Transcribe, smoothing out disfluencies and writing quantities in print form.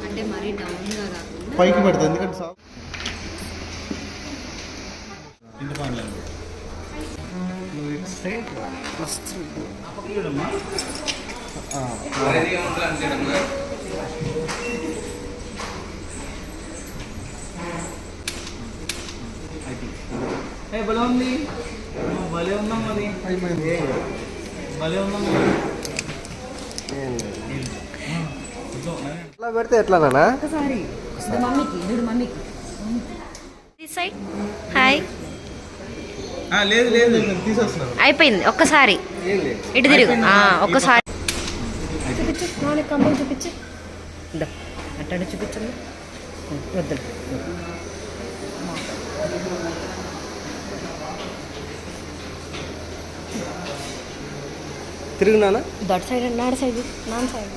అంటే మరీ డౌన్గా కాకుండా పైకి పెడతాయి ఎందుకంటే ఇంటి పండ్లు భలే ఉంది, భలే ఉన్నాం మరి, భలే ఉన్నాం. ఎట్లా పెడితే ఎట్లానా ఒకసారి మమ్మీకి హాయ్ లేదు లేదు తీసేస్తున్నాను అయిపోయింది. ఒక్కసారి ఇటు తిరుగు, ఒక్కసారి చూపించు, నాలుగు కంపలు చూపించు, అట్టాడు చూపించండి, వద్దు తిరుగునా దట్ సైడ్ నాడు సైడ్ నాన్ సైడ్